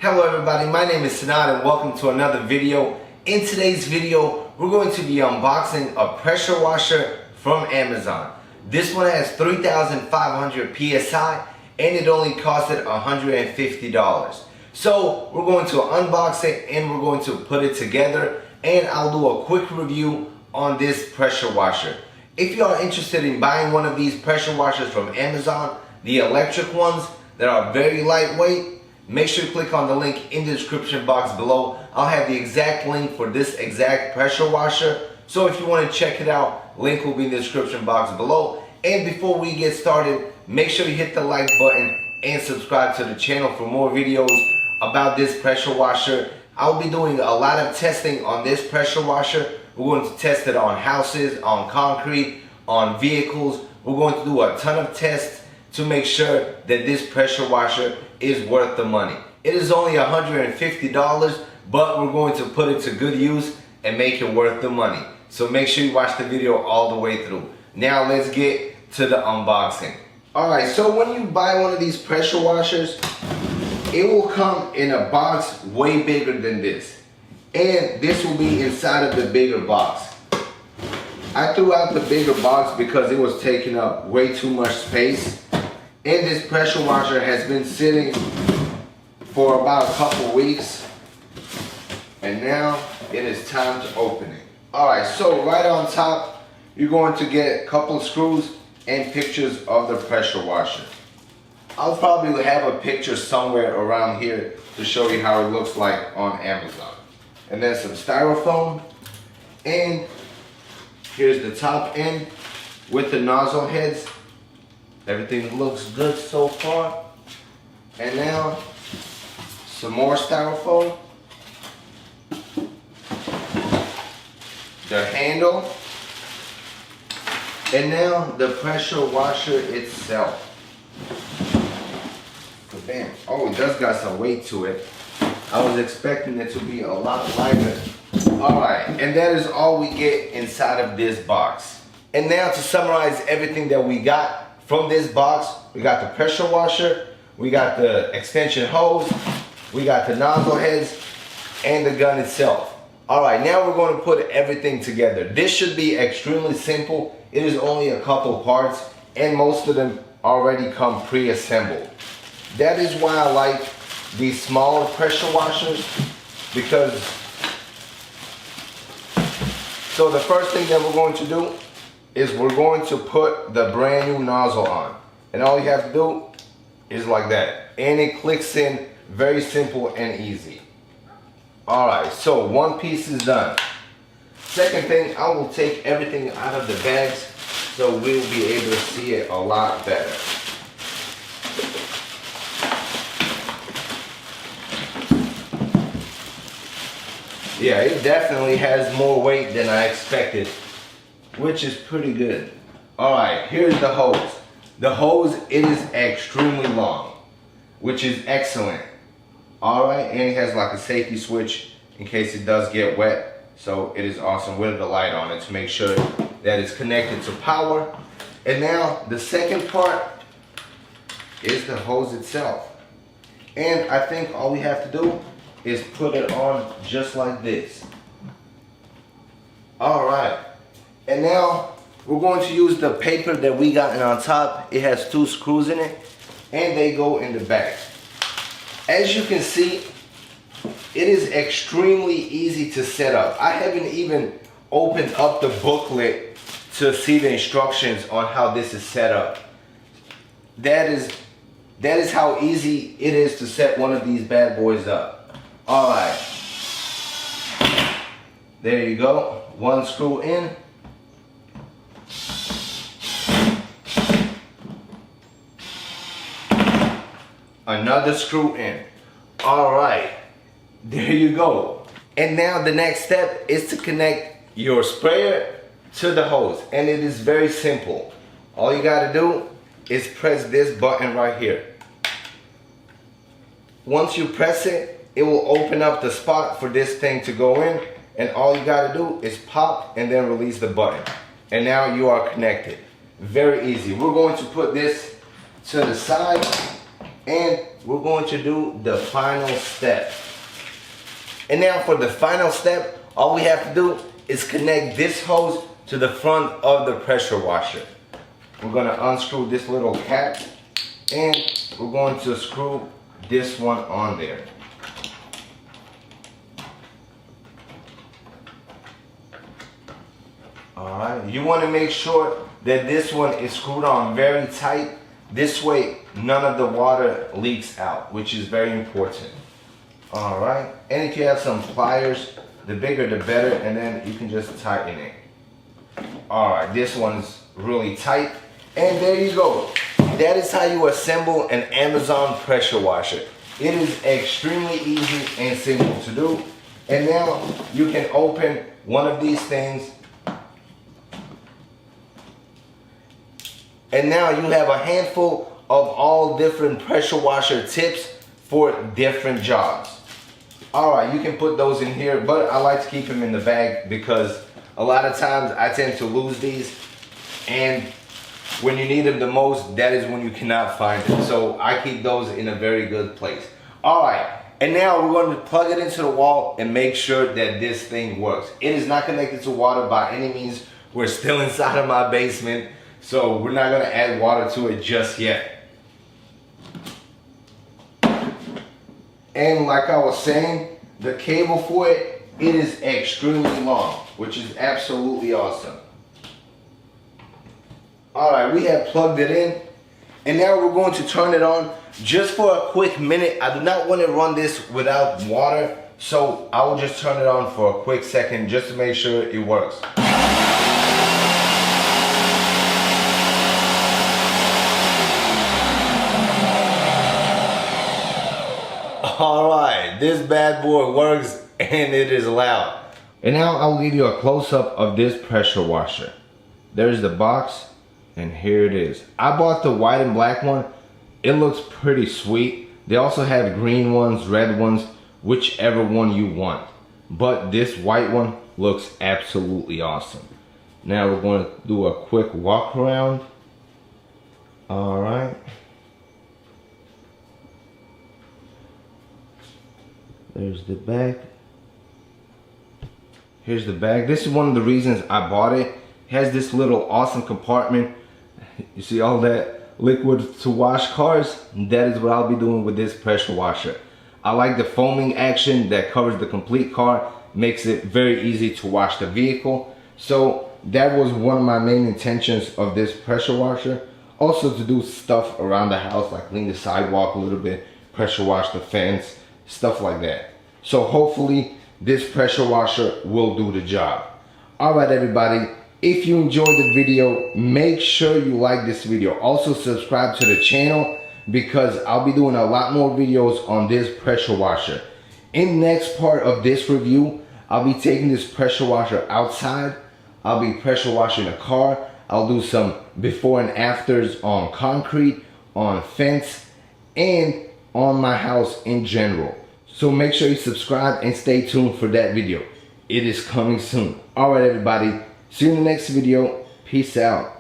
Hello everybody, my name is Sanad and welcome to another video. In today's video, we're going to be unboxing a pressure washer from Amazon. This one has 3,500 PSI and it only costed $150. So we're going to unbox it and we're going to put it together, and I'll do a quick review on this pressure washer. If you are interested in buying one of these pressure washers from Amazon, the electric ones that are very lightweight, make sure you click on the link in the description box below. I'll have the exact link for this exact pressure washer. So if you want to check it out, link will be in the description box below. And before we get started, make sure you hit the like button and subscribe to the channel for more videos about this pressure washer. I'll be doing a lot of testing on this pressure washer. We're going to test it on houses, on concrete, on vehicles. We're going to do a ton of tests to make sure that this pressure washer is worth the money. It is only $150, but we're going to put it to good use and make it worth the money. So make sure you watch the video all the way through. Now let's get to the unboxing. Alright, so when you buy one of these pressure washers, it will come in a box way bigger than this. And this will be inside of the bigger box. I threw out the bigger box because it was taking up way too much space. And this pressure washer has been sitting for about a couple weeks, and now it is time to open it. Alright, so right on top you're going to get a couple screws and pictures of the pressure washer. I'll probably have a picture somewhere around here to show you how it looks like on Amazon. And then some styrofoam, and here's the top end with the nozzle heads. Everything looks good so far. And now, some more styrofoam. The handle. And now the pressure washer itself. Bam. Oh, it does got some weight to it. I was expecting it to be a lot lighter. Alright, and that is all we get inside of this box. And now to summarize everything that we got from this box, we got the pressure washer, we got the extension hose, we got the nozzle heads, and the gun itself. Alright, now we're going to put everything together. This should be extremely simple. It is only a couple parts, and most of them already come pre-assembled. That is why I like these smaller pressure washers, because so the first thing that we're going to do is we're going to put the brand new nozzle on. And all you have to do is like that. And it clicks in, very simple and easy. Alright, so one piece is done. Second thing, I will take everything out of the bags so we'll be able to see it a lot better. Yeah, it definitely has more weight than I expected, which is pretty good. Alright, here's the hose. The hose, it is extremely long, which is excellent. Alright, and it has like a safety switch in case it does get wet. So it is awesome with the light on it to make sure that it's connected to power. And now the second part is the hose itself. And I think all we have to do is put it on just like this. Alright. And now we're going to use the paper that we got on top. It has 2 screws in it and they go in the back. As you can see, it is extremely easy to set up. I haven't even opened up the booklet to see the instructions on how this is set up. That is how easy it is to set one of these bad boys up. Alright. There you go. One screw in. Another screw in. Alright, there you go. And now the next step is to connect your sprayer to the hose, and it is very simple. All you gotta do is press this button right here. Once you press it, it will open up the spot for this thing to go in, and all you gotta do is pop and then release the button. And now you are connected. Very easy. We're going to put this to the side, and we're going to do the final step. And now for the final step, all we have to do is connect this hose to the front of the pressure washer. We're going to unscrew this little cap and we're going to screw this one on there. Alright, you want to make sure that this one is screwed on very tight. This way none of the water leaks out, which is very important. Alright, and if you have some pliers, the bigger the better, and then you can just tighten it. Alright, this one's really tight. And there you go. That is how you assemble an Amazon pressure washer. It is extremely easy and simple to do. And now you can open one of these things. And now you have a handful of all different pressure washer tips for different jobs. Alright, you can put those in here, but I like to keep them in the bag because a lot of times I tend to lose these, and when you need them the most, that is when you cannot find them. So I keep those in a very good place. Alright, and now we're going to plug it into the wall and make sure that this thing works. It is not connected to water by any means. We're still inside of my basement, so we're not going to add water to it just yet. And like I was saying, the cable for it, it is extremely long, which is absolutely awesome. Alright, we have plugged it in, and now we're going to turn it on just for a quick minute. I do not want to run this without water, so I will just turn it on for a quick second just to make sure it works. Alright, this bad boy works and it is loud. And now I will give you a close-up of this pressure washer. There's the box, and here it is. I bought the white and black one. It looks pretty sweet. They also have green ones, red ones, whichever one you want. But this white one looks absolutely awesome. Now we're going to do a quick walk around. Alright. There's the back. Here's the bag. This is one of the reasons I bought it. It has this little awesome compartment. You see all that liquid to wash cars? That is what I'll be doing with this pressure washer. I like the foaming action that covers the complete car. Makes it very easy to wash the vehicle. So that was one of my main intentions of this pressure washer. Also to do stuff around the house, like clean the sidewalk a little bit, pressure wash the fence, stuff like that. So hopefully this pressure washer will do the job. Alright everybody, if you enjoyed the video, make sure you like this video. Also subscribe to the channel because I'll be doing a lot more videos on this pressure washer. In the next part of this review, I'll be taking this pressure washer outside. I'll be pressure washing a car. I'll do some before and afters on concrete, on fence, and on my house in general. So make sure you subscribe and stay tuned for that video. It is coming soon. Alright everybody, see you in the next video. Peace out.